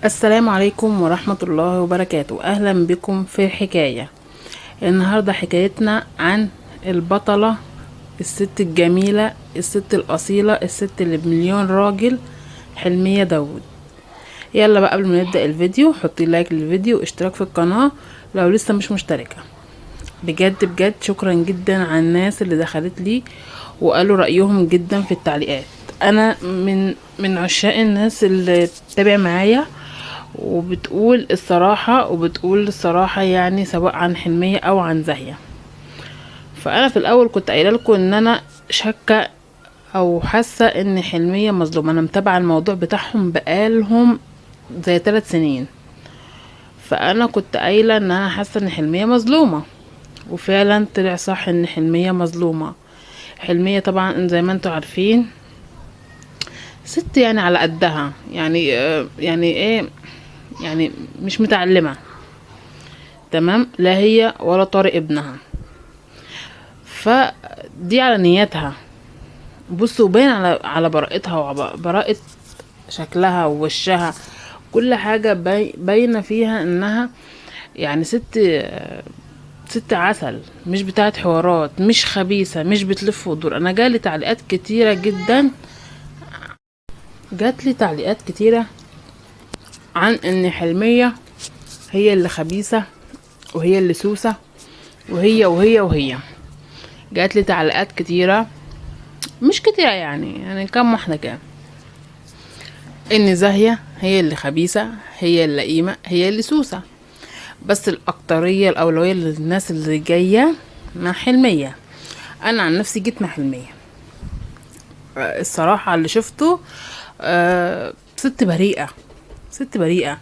السلام عليكم ورحمة الله وبركاته. أهلا بكم في حكاية. النهاردة حكايتنا عن البطلة، الست الجميلة، الست الأصيلة، الست اللي بمليون راجل، حلمية داود. يلا بقى قبل ما نبدأ الفيديو حطي لايك للفيديو واشتراك في القناة لو لسه مش مشتركة. بجد بجد شكرا جدا على الناس اللي دخلت لي وقالوا رأيهم جدا في التعليقات. انا من عشاق الناس اللي تتابع معايا وبتقول الصراحة يعني سواء عن حلمية او عن زاهية. فانا في الاول كنت قايله لكم ان انا شاكه او حاسه ان حلمية مظلومه. انا متابعه الموضوع بتاعهم بقالهم زي 3 سنين، فانا كنت قايله ان انا حاسه ان حلمية مظلومه، وفعلا طلع صح ان حلمية مظلومه. حلمية طبعا زي ما انتوا عارفين ست يعني على قدها، يعني ايه، يعني مش متعلمة تمام، لا هي ولا طارق ابنها. فدي على نيتها. بصوا باين على براءتها وبراءة شكلها ووشها، كل حاجة باينة فيها انها يعني ست عسل، مش بتاعت حوارات، مش خبيثة، مش بتلف ودور. انا جالي تعليقات كتيرة جدا، جات لي تعليقات كتيرة عن ان حلمية هي اللي خبيثة وهي اللي سوسة وهي. جات لي تعليقات كتيرة، مش كتيرة يعني كم واحدة كده، ان زاهية هي اللي خبيثة، هي اللي لئيمة، هي اللي سوسة. بس الأكترية الأولوية للناس اللي جاية مع حلمية. أنا عن نفسي جيت مع حلمية. الصراحة اللي شفته ست بريئة، ست بريئة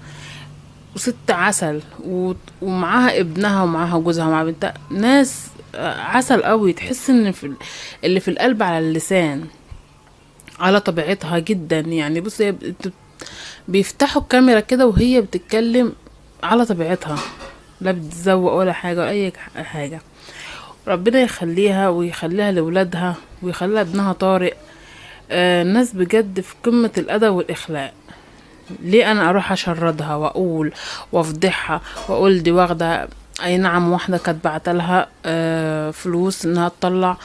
وست عسل، ومعاها ابنها ومعاها جوزها ومعاها بنتها، ناس عسل قوي. تحس ان اللي في القلب على اللسان، على طبيعتها جدا. يعني بص، هي بيفتحوا الكاميرا كده وهي بتتكلم على طبيعتها، لا بتزوق ولا حاجة ولا اي حاجة. ربنا يخليها ويخليها لولادها ويخليها ابنها طارق. ناس بجد في قمة الأدب والإخلاق. ليه انا اروح اشردها واقول وافضحها واقول دي واخده؟ اي نعم، واحده كانت بعتلها فلوس انها تطلع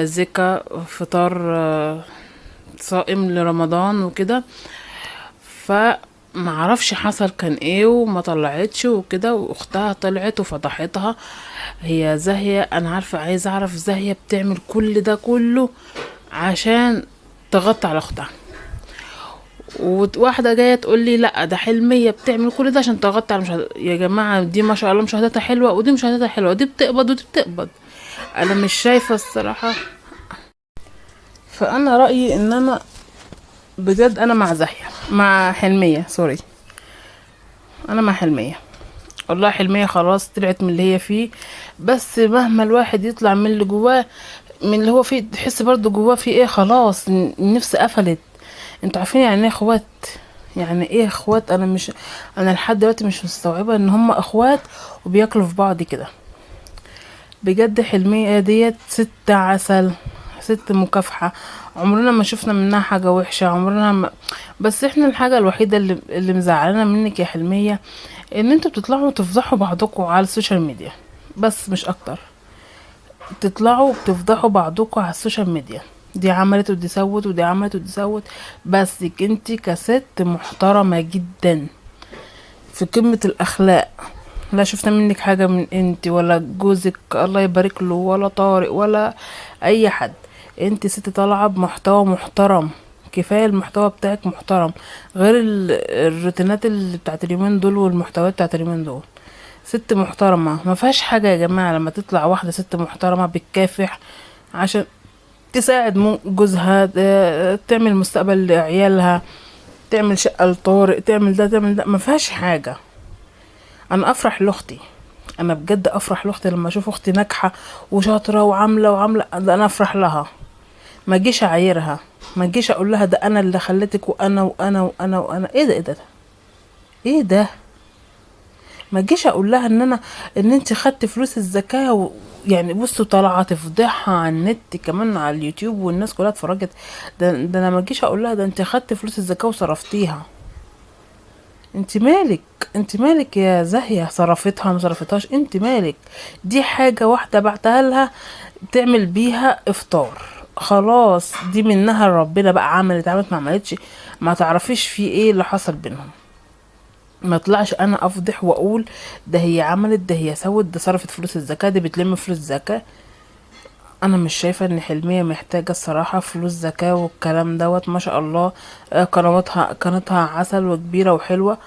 زكا فطار صائم لرمضان وكده، فمعرفش حصل كان ايه وما طلعتش وكده، واختها طلعت وفضحتها. هي زاهية، انا عايزه اعرف زاهية بتعمل كل ده كله عشان تغطي على اختها. وواحده جايه تقول لي لا ده حلميه بتعمل كل ده عشان تغطي على المشاهدات. يا جماعه دي ما شاء الله مشاهداتها حلوه ودي مشاهداتها حلوه، دي بتقبض ودي بتقبض. انا مش شايفه الصراحه. فانا رايي ان انا بجد انا مع زاهيه، مع حلميه، سوري، انا مع حلميه. والله حلميه خلاص طلعت من اللي هي فيه، بس مهما الواحد يطلع من اللي جواه، من اللي هو فيه، تحس برضو جواه فيه ايه، خلاص النفس قفلت. انتوا عارفين يعني ايه اخوات؟ يعني ايه اخوات؟ انا لحد دلوقتي مش مستوعبه ان هم اخوات وبياكلوا في بعض كده. بجد حلمية ديت ست عسل، ست مكافحة. عمرنا ما شفنا منها حاجة وحشة، بس احنا الحاجة الوحيدة اللي مزعلنا منك يا حلمية ان انتوا بتطلعوا تفضحوا بعضكم على السوشيال ميديا، بس مش اكتر. تطلعوا بتفضحوا بعضكم على السوشيال ميديا، دي عملت ودي سوت ودي عملت ودي سوت. بس انتي كست محترمة جدا في قمة الاخلاق، لا شفنا منك حاجة من انتي ولا جوزك الله يبارك له ولا طارق ولا اي حد. انتي ست طالعة بمحتوى محترم، كفاية المحتوى بتاعك محترم، غير الروتينات اللي بتاعت اليومين دول والمحتويات بتاعت اليومين دول. ست محترمة ما فيهاش حاجة يا جماعة لما تطلع واحدة ست محترمة بتكافح عشان تساعد جوزها، تعمل مستقبل لعيالها، تعمل شقة لطارق، تعمل ده تعمل ده، ما فيهاش حاجة. انا افرح لاختي، انا بجد افرح لاختي لما اشوف اختي ناجحة وشاطرة وعاملة ده، انا افرح لها. ما اجيش اعايرها، ما اجيش اقول لها ده انا اللي خلتك وانا ايه ده، ايه ده. ما تجيش اقول لها ان انت خدت فلوس الزكاة يعني بصوا طالعه تفضحها على النت كمان على اليوتيوب والناس كلها اتفرجت. ده انا ما تجيش اقول لها ده انت خدت فلوس الزكاة وصرفتيها. انت مالك؟ انت مالك يا زاهية؟ صرفتها ما صرفتهاش، انت مالك؟ دي حاجة واحدة بعتها لها تعمل بيها افطار، خلاص دي منها ربنا بقى، عملت ما عملتش، ما تعرفيش في ايه اللي حصل بينهم. ما طلعش انا افضح واقول ده هي عملت، ده هي سوت، ده صرفت فلوس الزكاة، دي بتلم فلوس زكاة. انا مش شايفة ان حلمية محتاجة الصراحة فلوس زكاة والكلام دوت، ما شاء الله. قناتها عسل وكبيرة وحلوة،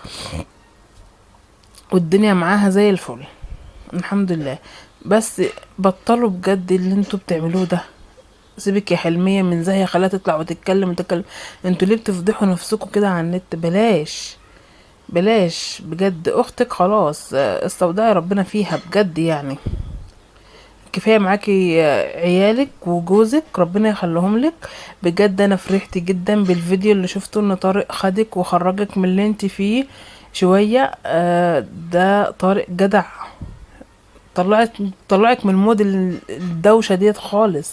والدنيا معاها زي الفل، الحمد لله. بس بطلوا بجد اللي انتوا بتعملوه ده. سيبك يا حلمية من زاهية، خلاها تطلع وتتكلم. انتوا ليه بتفضحوا نفسكم كده على النت؟ بلاش بلاش بجد. اختك خلاص، استودعي ربنا فيها بجد يعني. كفايه معاكي عيالك وجوزك، ربنا يخليهم لك. بجد انا فرحت جدا بالفيديو اللي شفته، ان طارق خدك وخرجك من اللي انت فيه شويه. ده طارق جدع، طلعت طلعك من المود الدوشه ديت خالص.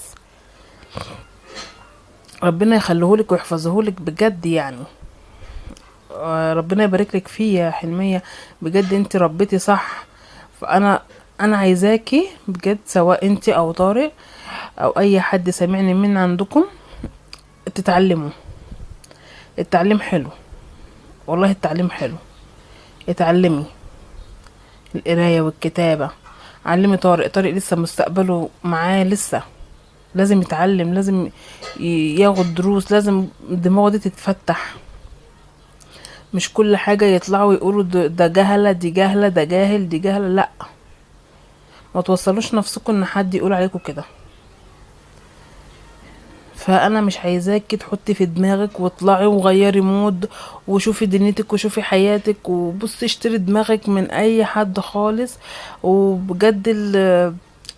ربنا يخليهولك ويحفظهولك بجد يعني. ربنا يبارك لك فيه يا حلميه، بجد انت ربيتي صح. فانا عايزاكي بجد، سواء انت او طارق او اي حد سامعني من عندكم، تتعلموا. التعليم حلو، والله التعليم حلو. اتعلمي القرايه والكتابه. علمي طارق لسه مستقبله معاه لسه، لازم يتعلم، لازم ياخد دروس، لازم دماغه دي تتفتح. مش كل حاجة يطلعوا يقولوا ده جهلة، دي جهلة، ده جاهل، دي جهلة. لا، ما توصلوش نفسكم ان حد يقول عليكم كده. فانا مش عايزاكي تحطي في دماغك واطلعي وغيري مود وشوفي دنيتك وشوفي حياتك، وبصي اشتري دماغك من اي حد خالص. وبجد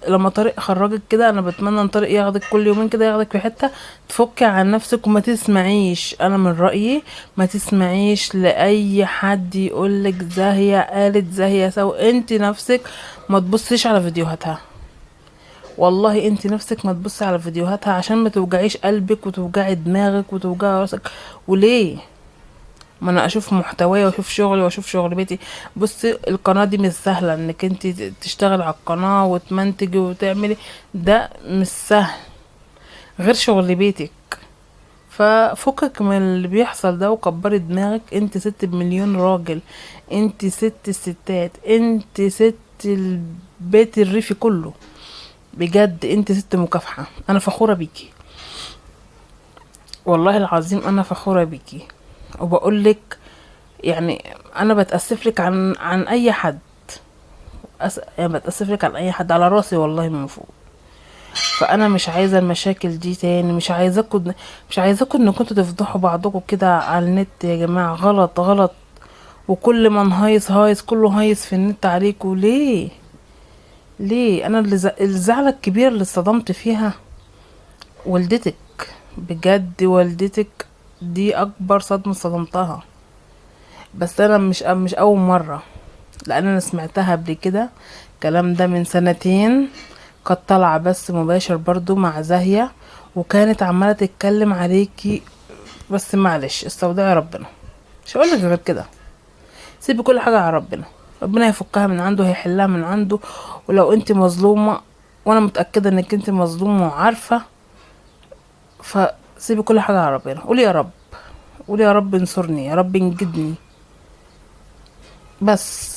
لما طارق خرجك كده، انا بتمنى ان طارق ياخدك كل يومين كده، ياخدك في حتة تفكي عن نفسك، وما تسمعيش، انا من رأيي ما تسمعيش لاي حد يقولك زاهية قالت، زاهية سو. انت نفسك ما تبصيش على فيديوهاتها، والله انت نفسك ما تبصي على فيديوهاتها، عشان ما توجعيش قلبك وتوجعي دماغك وتوجعي راسك. وليه؟ ما انا اشوف محتواي واشوف شغلي واشوف شغل بيتي. بصي القناة دي مش سهلة انك انت تشتغل على القناة وتمنتجي وتعملي، ده مش سهل غير شغل بيتك. ففكك من اللي بيحصل ده وكبري دماغك. انت ست بمليون راجل، انت ست الستات، انت ست البيت الريفي كله. بجد انت ست مكافحة، انا فخورة بيكي، والله العظيم انا فخورة بيكي. وبقولك يعني انا بتأسف لك عن اي حد، يعني بتأسف لك عن اي حد على راسي والله من فوق. فانا مش عايزة المشاكل دي تاني، مش عايزاكم انكم كنتوا تفضحوا بعضكم كده على النت يا جماعة. غلط غلط. وكل ما هايص كله هايص في النت عليكم. ليه انا الزعلة الكبيرة اللي اتصدمت فيها والدتك، بجد والدتك دي اكبر صدمة صدمتها. بس انا مش اول مرة، لان انا سمعتها قبل كده. الكلام ده من سنتين، كانت طالعة بس مباشر برضو مع زاهية، وكانت عمالة تتكلم عليكي. بس معلش، استودعي ربنا، مش هقولك غير كده. سيبي كل حاجة على ربنا، ربنا هيفكها من عنده، هيحلها من عنده. ولو انت مظلومة، وانا متأكدة انك انت مظلومة وعارفة، فسيبي كل حاجة على ربنا. قولي يا رب، قولي يا رب انصرني، يا رب انجدني. بس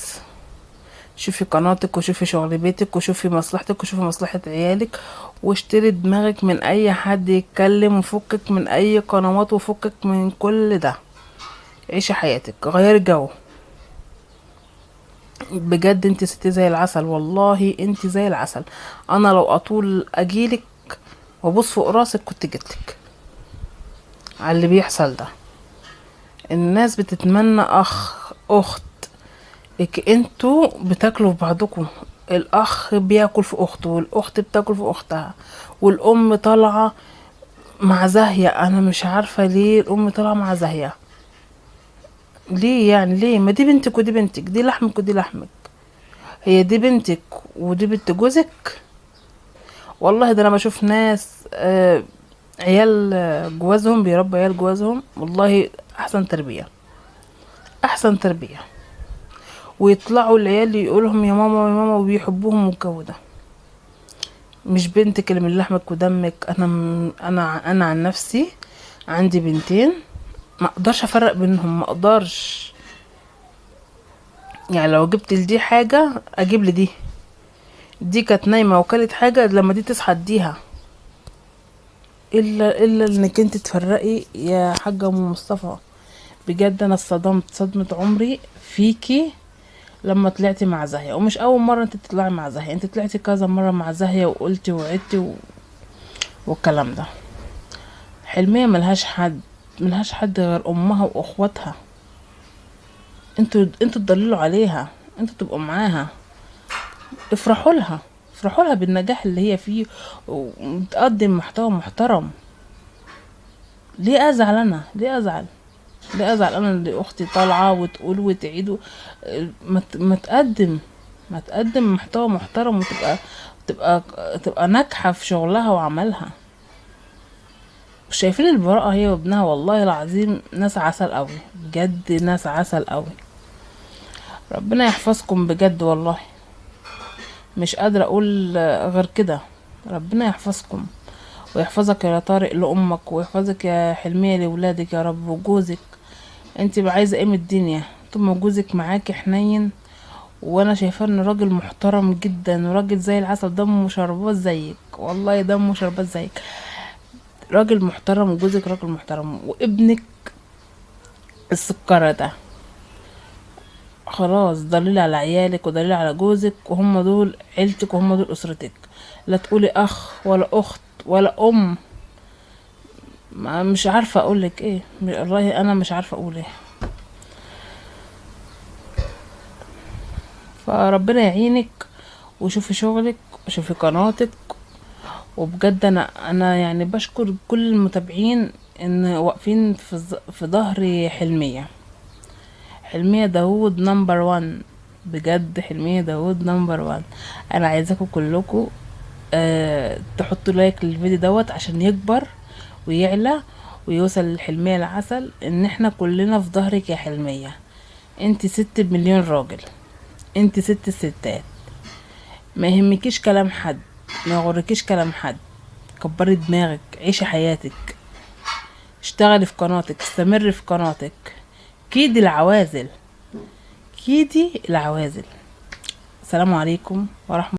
شوفي قناتك وشوفي شغل بيتك وشوفي مصلحتك وشوفي مصلحة عيالك، واشتري دماغك من اي حد يتكلم، وفكك من اي قنوات، وفكك من كل ده. عيشي حياتك، غيري جو. بجد انت ستي زي العسل، والله انت زي العسل. انا لو اطول اجيلك وابص فوق راسك كنت جيتلك. على اللي بيحصل ده، الناس بتتمنى اخت. انتوا بتاكلوا في بعضكم. الاخ بياكل في اخته، والاخت بتاكل في اختها، والام طالعه مع زاهيه. انا مش عارفه ليه الام طالعه مع زاهيه. ليه يعني؟ ليه؟ ما دي بنتك ودي بنتك، دي لحمك ودي لحمك. هي دي بنتك ودي بنت جوزك. والله ده انا بشوف ناس عيال جوازهم بيربوا عيال جوازهم، والله احسن تربيه. احسن تربية، ويطلعوا العيال يقولهم يا ماما يا ماما وبيحبوهم والجو ده. مش بنتك اللي من لحمك ودمك. انا عن نفسي عندي بنتين، ما اقدرش افرق بينهم، ما اقدرش. يعني لو جبت لدي حاجة اجيب لدي، دي كانت نايمة وكلت حاجة لما دي تصحى اديها. الا انك انت تفرقي يا حاجة ام مصطفى. بجد انا اتصدمت صدمة عمري فيكي لما طلعتي مع زاهية. ومش اول مرة انت تطلعي مع زاهية، انت طلعتي كذا مرة مع زاهية وقلتي وعدتي والكلام ده. حلمية ملهاش حد غير امها واخواتها. انتوا تدللوا عليها، انتوا تبقوا معاها، افرحوا لها بالنجاح اللي هي فيه وتقدم محتوى محترم. ليه ازعل انا؟ ليه ازعل انا اللي اختي طالعه وتقول وتعيد ما تقدم محتوى محترم تبقى تبقى ناجحه في شغلها وعملها. شايفين البراءه هي وابنها؟ والله العظيم ناس عسل قوي، بجد ناس عسل قوي. ربنا يحفظكم بجد والله، مش قادره اقول غير كده. ربنا يحفظكم ويحفظك يا طارق لامك، ويحفظك يا حلميه لولادك يا رب، وجوزك. انت عايزه ايه من الدنيا طول ما جوزك معاكي حنين؟ وانا شايفاه انه راجل محترم جدا، وراجل زي العسل، دمه شربات زيك، والله دمه شربات زيك. راجل محترم، وجوزك راجل محترم، وابنك السكرة ده خلاص دليل على عيالك ودليل على جوزك، وهم دول عيلتك وهم دول اسرتك. لا تقولي اخ ولا اخت ولا ام. مش عارفه اقولك ايه، والله انا مش عارفه اقول ايه. فربنا يعينك، وشوفي شغلك وشوفي قناتك. وبجد انا يعني بشكر كل المتابعين ان واقفين في ظهري. حلمية داوود نمبر 1، بجد حلمية داوود نمبر 1. انا عايزاكم كلكم تحطوا لايك للفيديو دوت عشان يكبر ويعلى ويوصل للحلمية العسل، ان احنا كلنا في ظهرك يا حلمية. انت ست مليون راجل، انت ست الستات. ما يهمكيش كلام حد، ما يغركيش كلام حد. كبري دماغك، عيشي حياتك، اشتغلي في قناتك، استمري في قناتك. كيدي العوازل، كيدي العوازل. السلام عليكم ورحمة